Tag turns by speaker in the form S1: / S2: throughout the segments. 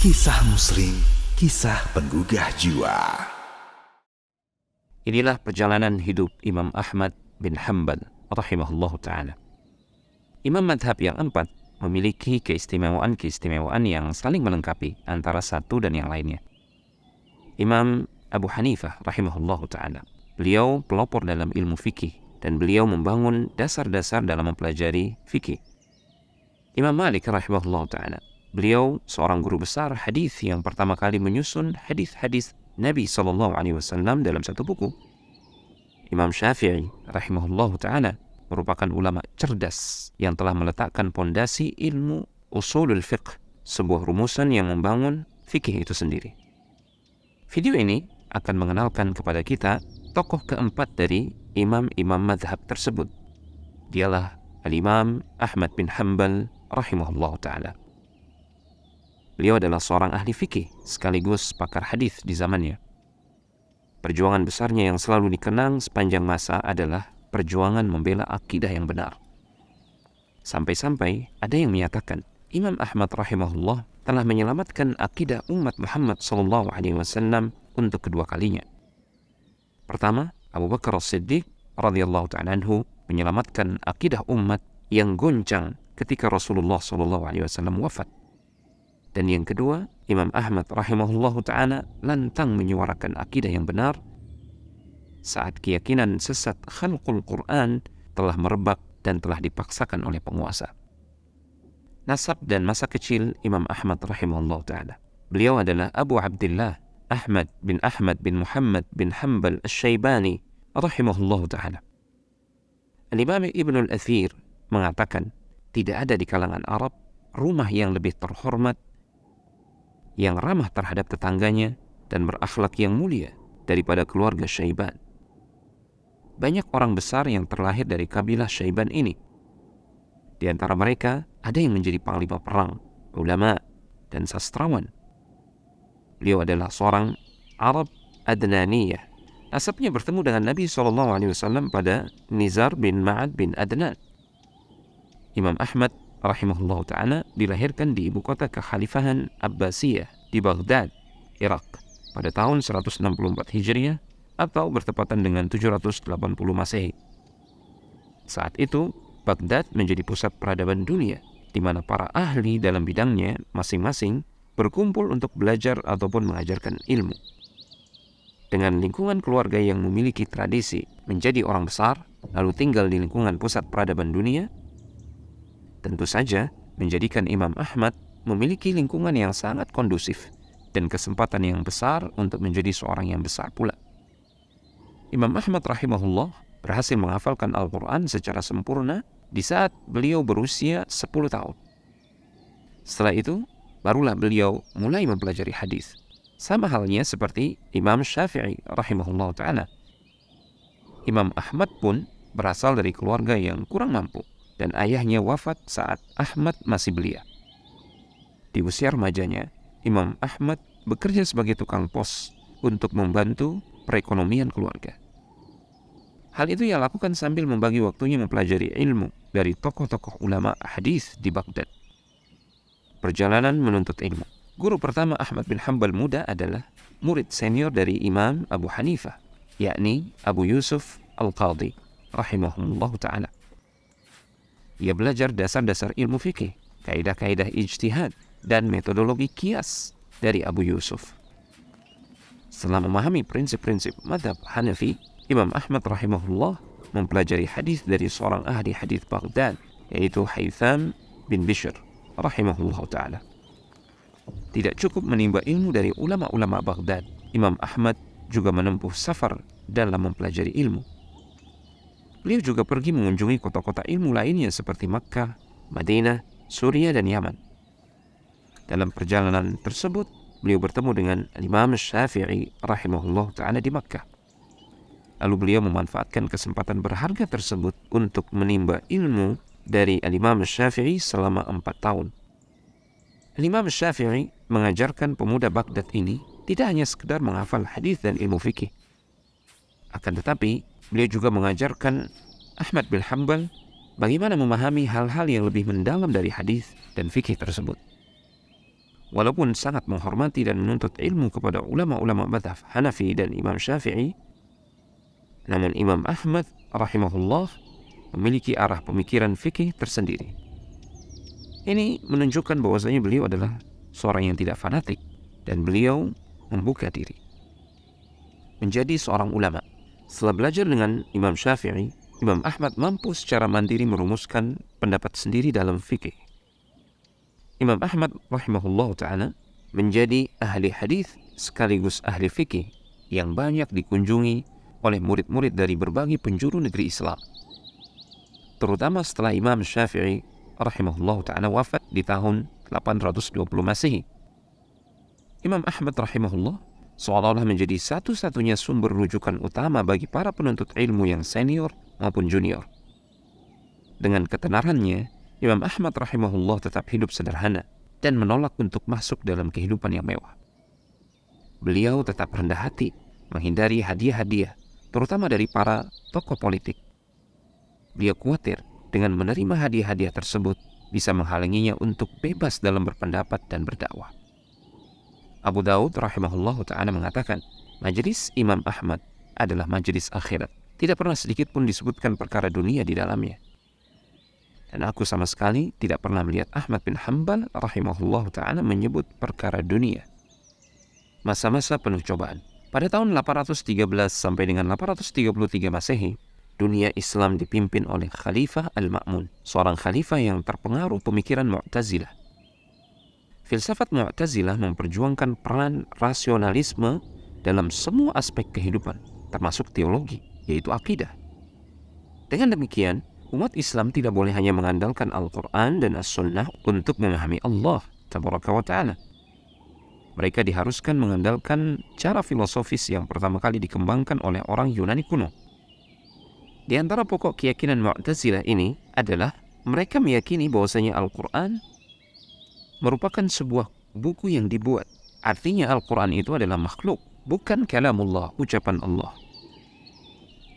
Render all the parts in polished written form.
S1: Kisah Muslim, kisah penggugah jiwa.
S2: Inilah perjalanan hidup Imam Ahmad bin Hanbal rahimahullahu ta'ala. Imam madhab yang empat memiliki keistimewaan yang saling melengkapi antara satu dan yang lainnya. Imam Abu Hanifah rahimahullahu ta'ala, beliau pelopor dalam ilmu fikih dan beliau membangun dasar-dasar dalam mempelajari fikih. Imam Malik rahimahullahu ta'ala, beliau seorang guru besar hadis yang pertama kali menyusun hadis-hadis Nabi SAW dalam satu buku. Imam Syafi'i rahimahullahu ta'ala merupakan ulama cerdas yang telah meletakkan pondasi ilmu usulul fiqh, sebuah rumusan yang membangun fikih itu sendiri. Video ini akan mengenalkan kepada kita tokoh keempat dari imam-imam madhab tersebut. Dialah Al-Imam Ahmad bin Hanbal rahimahullahu ta'ala. Beliau adalah seorang ahli fikih sekaligus pakar hadis di zamannya. Perjuangan besarnya yang selalu dikenang sepanjang masa adalah perjuangan membela akidah yang benar. Sampai-sampai ada yang menyatakan Imam Ahmad rahimahullah telah menyelamatkan akidah umat Muhammad SAW untuk kedua kalinya. Pertama, Abu Bakar As-Siddiq radhiyallahu ta'ala anhu menyelamatkan akidah umat yang goncang ketika Rasulullah SAW wafat. Dan yang kedua, Imam Ahmad rahimahullahu ta'ala lantang menyuarakan akidah yang benar saat keyakinan sesat khalqul Quran telah merebak dan telah dipaksakan oleh penguasa. Nasab dan masa kecil Imam Ahmad rahimahullahu ta'ala. Beliau adalah Abu Abdullah Ahmad bin Muhammad bin Hanbal Asy-Syaibani rahimahullahu ta'ala. Al-Imam Ibn al-Athir mengatakan, tidak ada di kalangan Arab rumah yang lebih terhormat, yang ramah terhadap tetangganya dan berakhlak yang mulia daripada keluarga Syaiban. Banyak orang besar yang terlahir dari kabilah Syaiban ini. Di antara mereka ada yang menjadi panglima perang, ulama, dan sastrawan. Beliau adalah seorang Arab Adnaniyah. Nasabnya bertemu dengan Nabi SAW pada Nizar bin Ma'ad bin Adnan. Imam Ahmad rahimahullah ta'ala dilahirkan di ibu kota kekhalifahan Abbasiyah di Baghdad, Irak pada tahun 164 Hijriah atau bertepatan dengan 780 Masehi. Saat itu, Baghdad menjadi pusat peradaban dunia di mana para ahli dalam bidangnya masing-masing berkumpul untuk belajar ataupun mengajarkan ilmu. Dengan lingkungan keluarga yang memiliki tradisi menjadi orang besar lalu tinggal di lingkungan pusat peradaban dunia, tentu saja menjadikan Imam Ahmad memiliki lingkungan yang sangat kondusif dan kesempatan yang besar untuk menjadi seorang yang besar pula. Imam Ahmad rahimahullah berhasil menghafalkan Al-Quran secara sempurna di saat beliau berusia 10 tahun. Setelah itu, barulah beliau mulai mempelajari hadis. Sama halnya seperti Imam Syafi'i rahimahullah ta'ala. Imam Ahmad pun berasal dari keluarga yang kurang mampu dan ayahnya wafat saat Ahmad masih belia. Di usia remajanya, Imam Ahmad bekerja sebagai tukang pos untuk membantu perekonomian keluarga. Hal itu ia lakukan sambil membagi waktunya mempelajari ilmu dari tokoh-tokoh ulama hadis di Baghdad. Perjalanan menuntut ilmu. Guru pertama Ahmad bin Hanbal muda adalah murid senior dari Imam Abu Hanifah, yakni Abu Yusuf Al-Qadhi rahimahullahu ta'ala. Ia belajar dasar-dasar ilmu fikih, kaidah-kaidah ijtihad, dan metodologi qiyas dari Abu Yusuf. Setelah memahami prinsip-prinsip madhab Hanafi, Imam Ahmad rahimahullah mempelajari hadis dari seorang ahli hadis Baghdad, yaitu Haytham bin Bishr rahimahullah ta'ala. Tidak cukup menimba ilmu dari ulama-ulama Baghdad, Imam Ahmad juga menempuh safar dalam mempelajari ilmu. Beliau juga pergi mengunjungi kota-kota ilmu lainnya seperti Makkah, Madinah, Suriah, dan Yaman. Dalam perjalanan tersebut, beliau bertemu dengan Imam Syafi'i rahimahullah ta'ala di Makkah. Lalu beliau memanfaatkan kesempatan berharga tersebut untuk menimba ilmu dari Imam Syafi'i selama 4 tahun. Imam Syafi'i mengajarkan pemuda Baghdad ini tidak hanya sekedar menghafal hadis dan ilmu fikih. Akan tetapi, beliau juga mengajarkan Ahmad bin Hanbal bagaimana memahami hal-hal yang lebih mendalam dari hadis dan fikih tersebut. walaupun sangat menghormati dan menuntut ilmu kepada ulama-ulama mazhab Hanafi dan Imam Syafi'i, namun Imam Ahmad rahimahullah memiliki arah pemikiran fikih tersendiri. Ini menunjukkan bahwasanya beliau adalah seorang yang tidak fanatik dan beliau membuka diri menjadi seorang ulama. Setelah belajar dengan Imam Syafi'i, Imam Ahmad mampu secara mandiri merumuskan pendapat sendiri dalam fikih. Imam Ahmad rahimahullah ta'ala menjadi ahli hadis sekaligus ahli fikih yang banyak dikunjungi oleh murid-murid dari berbagai penjuru negeri Islam, terutama setelah Imam Syafi'i rahimahullah ta'ala wafat di tahun 820 Masehi. Imam Ahmad rahimahullah seolah-olah menjadi satu-satunya sumber rujukan utama bagi para penuntut ilmu yang senior maupun junior. Dengan ketenarannya, Imam Ahmad rahimahullah tetap hidup sederhana dan menolak untuk masuk dalam kehidupan yang mewah. Beliau tetap rendah hati, menghindari hadiah-hadiah, terutama dari para tokoh politik. Beliau khawatir dengan menerima hadiah-hadiah tersebut bisa menghalanginya untuk bebas dalam berpendapat dan berdakwah. Abu Daud rahimahullah ta'ala mengatakan, majelis Imam Ahmad adalah majelis akhirat. Tidak pernah sedikit pun disebutkan perkara dunia di dalamnya. Dan aku sama sekali tidak pernah melihat Ahmad bin Hanbal rahimahullah ta'ala menyebut perkara dunia. Masa-masa penuh cobaan. Pada tahun 813 sampai dengan 833 Masehi, dunia Islam dipimpin oleh Khalifah Al-Ma'mun, seorang khalifah yang terpengaruh pemikiran Mu'tazilah. Filsafat Mu'tazilah memperjuangkan peran rasionalisme dalam semua aspek kehidupan, termasuk teologi, yaitu akidah. Dengan demikian, umat Islam tidak boleh hanya mengandalkan Al-Quran dan As-Sunnah untuk memahami Allah Tabaraka wa Ta'ala. Mereka diharuskan mengandalkan cara filosofis yang pertama kali dikembangkan oleh orang Yunani kuno. Di antara pokok keyakinan Mu'tazilah ini adalah mereka meyakini bahwasanya Al-Quran merupakan sebuah buku yang dibuat. Artinya Al-Quran itu adalah makhluk, bukan kalamullah, ucapan Allah.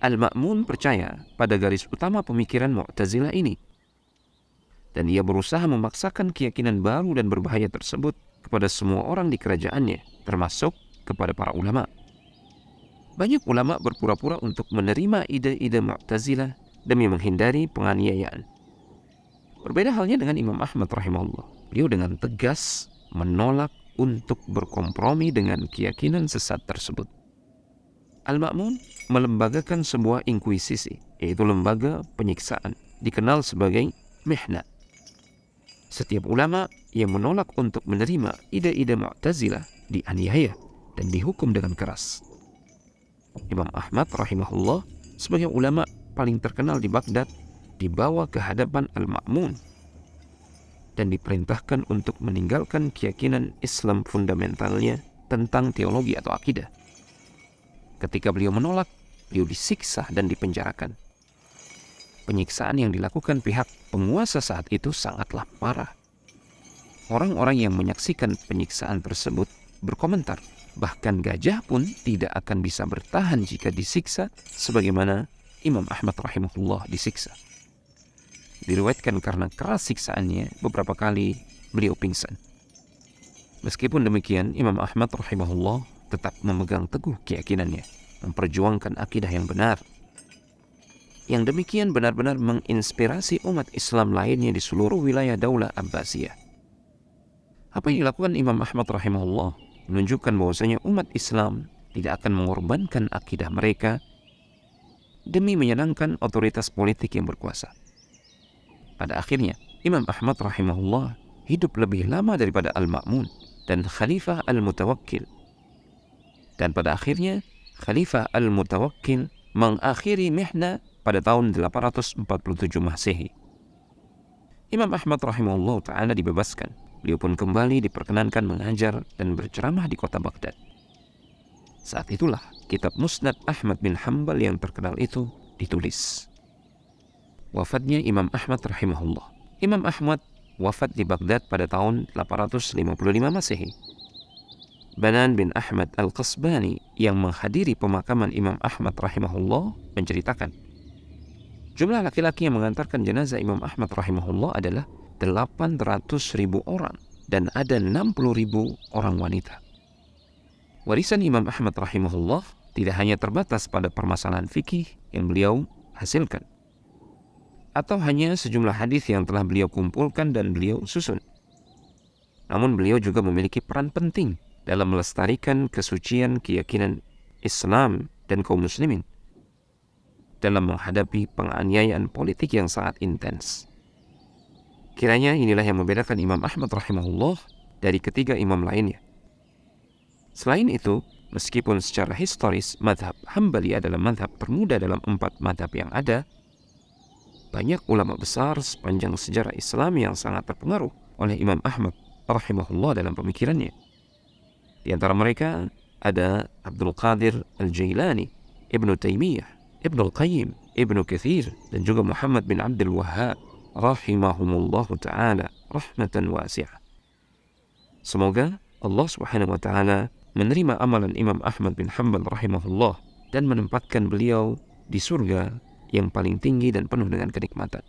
S2: Al-Ma'mun percaya pada garis utama pemikiran Mu'tazilah ini, dan ia berusaha memaksakan keyakinan baru dan berbahaya tersebut kepada semua orang di kerajaannya, termasuk kepada para ulama. Banyak ulama berpura-pura untuk menerima ide-ide Mu'tazilah demi menghindari penganiayaan. Berbeda halnya dengan Imam Ahmad rahimahullah. Beliau dengan tegas menolak untuk berkompromi dengan keyakinan sesat tersebut. Al-Ma'mun melembagakan sebuah inkuisisi, yaitu lembaga penyiksaan, dikenal sebagai mihnah. Setiap ulama yang menolak untuk menerima ide-ide Mu'tazilah dianiaya dan dihukum dengan keras. Imam Ahmad rahimahullah sebagai ulama paling terkenal di Baghdad dibawa ke hadapan Al-Ma'mun dan diperintahkan untuk meninggalkan keyakinan Islam fundamentalnya tentang teologi atau akidah. Ketika beliau menolak, beliau disiksa dan dipenjarakan. Penyiksaan yang dilakukan pihak penguasa saat itu sangatlah parah. Orang-orang yang menyaksikan penyiksaan tersebut berkomentar, bahkan gajah pun tidak akan bisa bertahan jika disiksa sebagaimana Imam Ahmad rahimahullah disiksa. Diriwayatkan karena keras siksaannya beberapa kali beliau pingsan. Meskipun demikian, Imam Ahmad rahimahullah tetap memegang teguh keyakinannya, memperjuangkan akidah yang benar. Yang demikian benar-benar menginspirasi umat Islam lainnya di seluruh wilayah Daulah Abbasiyah. Apa yang dilakukan Imam Ahmad rahimahullah menunjukkan bahwasanya umat Islam tidak akan mengorbankan akidah mereka demi menyenangkan otoritas politik yang berkuasa. Pada akhirnya, Imam Ahmad rahimahullah hidup lebih lama daripada Al-Ma'mun dan Khalifah Al-Mutawakkil. Dan pada akhirnya, Khalifah Al-Mutawakkil mengakhiri mihnah pada tahun 847 Masehi. Imam Ahmad rahimahullah ta'ala dibebaskan. Beliau pun kembali diperkenankan mengajar dan berceramah di kota Baghdad. Saat itulah kitab Musnad Ahmad bin Hanbal yang terkenal itu ditulis. Wafatnya Imam Ahmad rahimahullah. Imam Ahmad wafat di Baghdad pada tahun 855 Masehi. Banan bin Ahmad Al-Qasbani yang menghadiri pemakaman Imam Ahmad rahimahullah menceritakan, jumlah laki-laki yang mengantarkan jenazah Imam Ahmad rahimahullah adalah 800.000 orang dan ada 60.000 orang wanita. Warisan Imam Ahmad rahimahullah tidak hanya terbatas pada permasalahan fikih yang beliau hasilkan, atau hanya sejumlah hadis yang telah beliau kumpulkan dan beliau susun. Namun beliau juga memiliki peran penting dalam melestarikan kesucian keyakinan Islam dan kaum muslimin dalam menghadapi penganiayaan politik yang sangat intens. Kiranya inilah yang membedakan Imam Ahmad rahimahullah dari ketiga imam lainnya. Selain itu, meskipun secara historis mazhab Hambali adalah mazhab termuda dalam 4 mazhab yang ada, banyak ulama besar sepanjang sejarah Islam yang sangat terpengaruh oleh Imam Ahmad rahimahullah dalam pemikirannya. Di antara mereka ada Abdul Qadir Al-Jailani, Ibnu Taimiyah, Ibnu Al-Qayyim, Ibnu Katsir, dan juga Muhammad bin Abdul Wahhab rahimahumullahu ta'ala rahmatan wasi'ah. Semoga Allah subhanahu wa ta'ala menerima amalan Imam Ahmad bin Hanbal rahimahullah dan menempatkan beliau di surga yang paling tinggi dan penuh dengan kenikmatan.